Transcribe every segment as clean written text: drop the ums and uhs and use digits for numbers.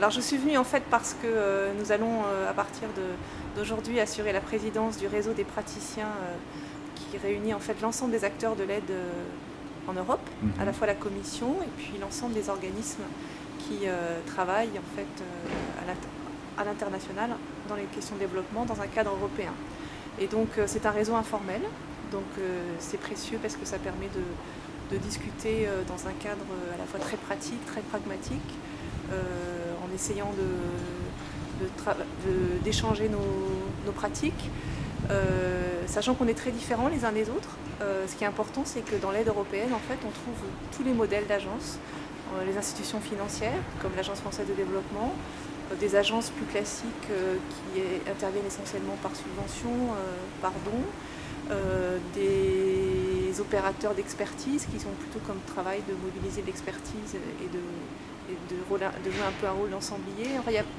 Alors je suis venue en fait parce que nous allons à partir d'aujourd'hui assurer la présidence du réseau des praticiens qui réunit en fait l'ensemble des acteurs de l'aide en Europe, à la fois la Commission et puis l'ensemble des organismes qui travaillent en fait à l'international dans les questions de développement dans un cadre européen. Et donc c'est un réseau informel, donc c'est précieux parce que ça permet de discuter dans un cadre à la fois très pratique, très pragmatique, en essayant d'échanger nos pratiques, sachant qu'on est très différents les uns des autres. Ce qui est important, c'est que dans l'aide européenne, en fait, on trouve tous les modèles d'agences, les institutions financières, comme l'Agence française de développement, des agences plus classiques qui interviennent essentiellement par subvention, par don, des opérateurs d'expertise qui ont plutôt comme travail de mobiliser l'expertise et de jouer un peu un rôle d'ensemblier.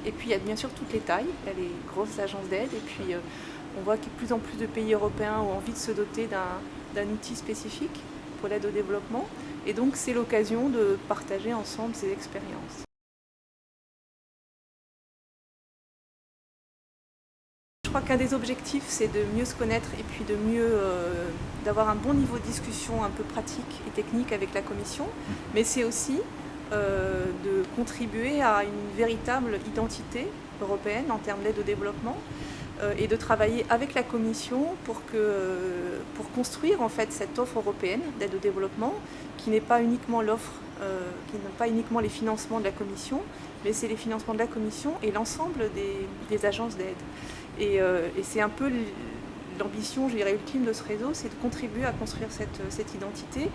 Et puis il y a bien sûr toutes les tailles, il y a les grosses agences d'aide, et puis on voit que de plus en plus de pays européens ont envie de se doter d'un outil spécifique pour l'aide au développement, et donc c'est l'occasion de partager ensemble ces expériences. Je crois qu'un des objectifs, c'est de mieux se connaître et puis d'avoir un bon niveau de discussion un peu pratique et technique avec la Commission, mais c'est aussi de contribuer à une véritable identité européenne en termes d'aide au développement et de travailler avec la Commission pour construire en fait cette offre européenne d'aide au développement qui n'est pas uniquement qui n'est pas uniquement les financements de la Commission, mais c'est les financements de la Commission et l'ensemble des agences d'aide. Et c'est un peu l'ambition, je dirais, ultime de ce réseau, c'est de contribuer à construire cette identité.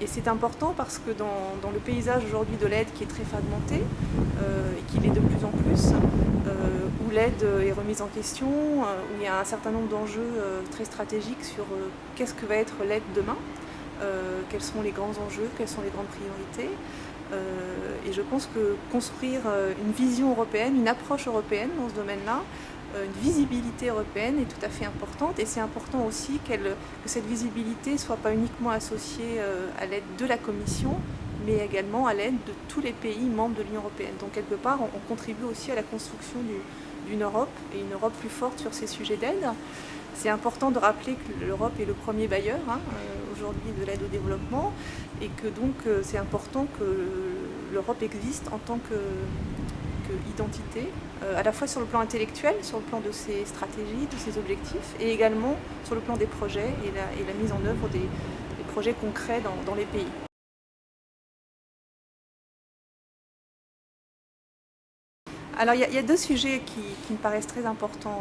Et c'est important parce que dans le paysage aujourd'hui de l'aide qui est très fragmenté, et qui l'est de plus en plus, où l'aide est remise en question, où il y a un certain nombre d'enjeux très stratégiques sur qu'est-ce que va être l'aide demain, quels sont les grands enjeux, quelles sont les grandes priorités. Et je pense que construire une vision européenne, une approche européenne dans ce domaine-là, une visibilité européenne est tout à fait importante, et c'est important aussi que cette visibilité ne soit pas uniquement associée à l'aide de la Commission, mais également à l'aide de tous les pays membres de l'Union européenne. Donc quelque part, on contribue aussi à la construction d'une Europe, et une Europe plus forte sur ces sujets d'aide. C'est important de rappeler que l'Europe est le premier bailleur aujourd'hui de l'aide au développement, et que donc c'est important que l'Europe existe en tant qu'identité, à la fois sur le plan intellectuel, sur le plan de ses stratégies, de ses objectifs, et également sur le plan des projets et la mise en œuvre des projets concrets dans les pays. Alors il y a deux sujets qui me paraissent très importants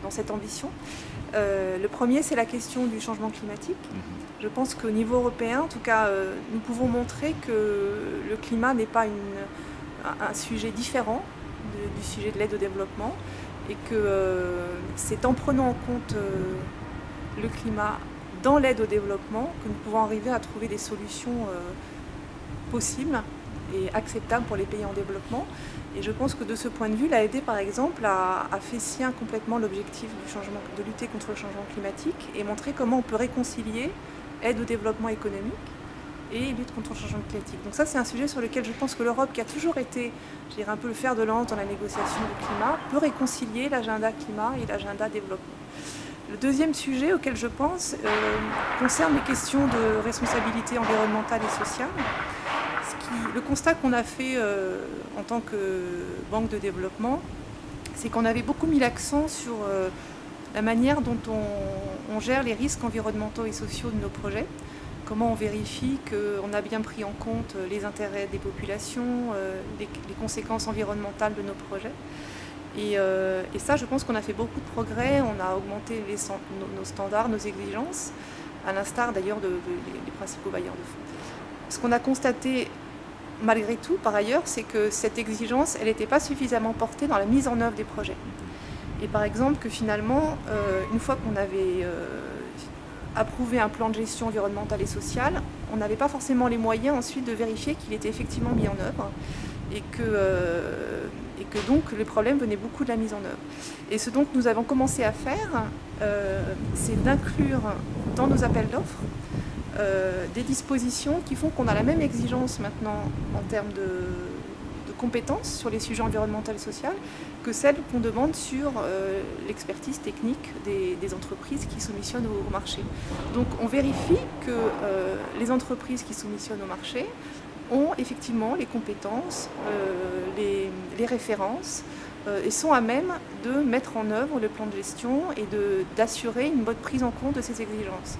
dans cette ambition. Le premier, c'est la question du changement climatique. Je pense qu'au niveau européen, en tout cas, nous pouvons montrer que le climat n'est pas un sujet différent du sujet de l'aide au développement, et que c'est en prenant en compte le climat dans l'aide au développement que nous pouvons arriver à trouver des solutions possibles et acceptables pour les pays en développement. Et je pense que de ce point de vue, l'AED par exemple a fait sien complètement l'objectif de lutter contre le changement climatique, et montrer comment on peut réconcilier aide au développement économique et lutte contre le changement climatique. Donc ça, c'est un sujet sur lequel je pense que l'Europe, qui a toujours été, je dirais, un peu le fer de lance dans la négociation du climat, peut réconcilier l'agenda climat et l'agenda développement. Le deuxième sujet auquel je pense concerne les questions de responsabilité environnementale et sociale. Le constat qu'on a fait en tant que banque de développement, c'est qu'on avait beaucoup mis l'accent sur la manière dont on gère les risques environnementaux et sociaux de nos projets. Comment on vérifie qu'on a bien pris en compte les intérêts des populations, les conséquences environnementales de nos projets. Et ça, je pense qu'on a fait beaucoup de progrès. On a augmenté nos standards, nos exigences, à l'instar d'ailleurs des principaux bailleurs de fonds. Ce qu'on a constaté malgré tout, par ailleurs, c'est que cette exigence, elle n'était pas suffisamment portée dans la mise en œuvre des projets. Et par exemple, que finalement, une fois qu'on avait approuvé un plan de gestion environnementale et sociale, on n'avait pas forcément les moyens ensuite de vérifier qu'il était effectivement mis en œuvre, et que donc le problème venait beaucoup de la mise en œuvre. Et ce dont nous avons commencé à faire, c'est d'inclure dans nos appels d'offres des dispositions qui font qu'on a la même exigence maintenant en termes de compétences sur les sujets environnementaux et sociaux que celles qu'on demande sur l'expertise technique des entreprises qui soumissionnent au marché. Donc on vérifie que les entreprises qui soumissionnent au marché ont effectivement les compétences, les références et sont à même de mettre en œuvre le plan de gestion et d'assurer une bonne prise en compte de ces exigences.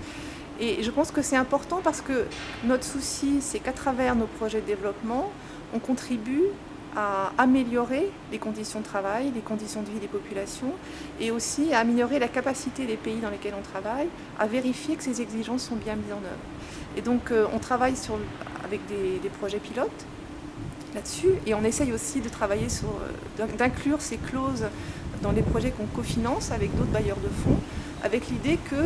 Et je pense que c'est important parce que notre souci, c'est qu'à travers nos projets de développement, on contribue à améliorer les conditions de travail, les conditions de vie des populations et aussi à améliorer la capacité des pays dans lesquels on travaille à vérifier que ces exigences sont bien mises en œuvre. Et donc on travaille avec des projets pilotes là-dessus et on essaye aussi de travailler d'inclure ces clauses dans les projets qu'on cofinance avec d'autres bailleurs de fonds, avec l'idée que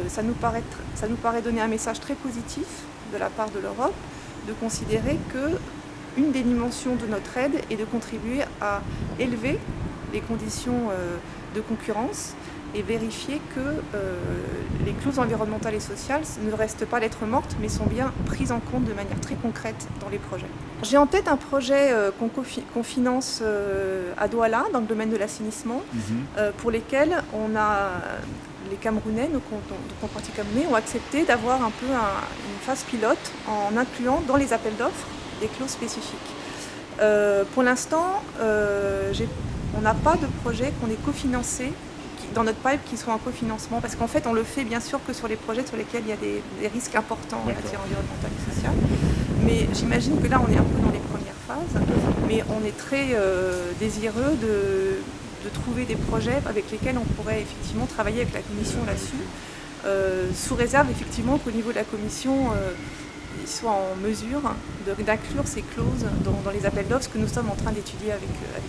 ça nous paraît donner un message très positif de la part de l'Europe, de considérer qu'une des dimensions de notre aide est de contribuer à élever les conditions de concurrence et vérifier que les clauses environnementales et sociales ne restent pas lettres mortes, mais sont bien prises en compte de manière très concrète dans les projets. J'ai en tête un projet qu'on finance à Douala, dans le domaine de l'assainissement, pour lesquels les Camerounais, nos contreparties camerounais, ont accepté d'avoir un peu une phase pilote en incluant dans les appels d'offres des clauses spécifiques. Pour l'instant, on n'a pas de projet qu'on ait cofinancé dans notre pipe qui soit en cofinancement, parce qu'en fait on le fait bien sûr que sur les projets sur lesquels il y a des risques importants en matière environnementale et sociale. Mais j'imagine que là on est un peu dans les premières phases, mais on est très désireux de trouver des projets avec lesquels on pourrait effectivement travailler avec la Commission là-dessus, sous réserve effectivement qu'au niveau de la Commission, ils soient en mesure d'inclure ces clauses dans les appels d'offres que nous sommes en train d'étudier avec elle.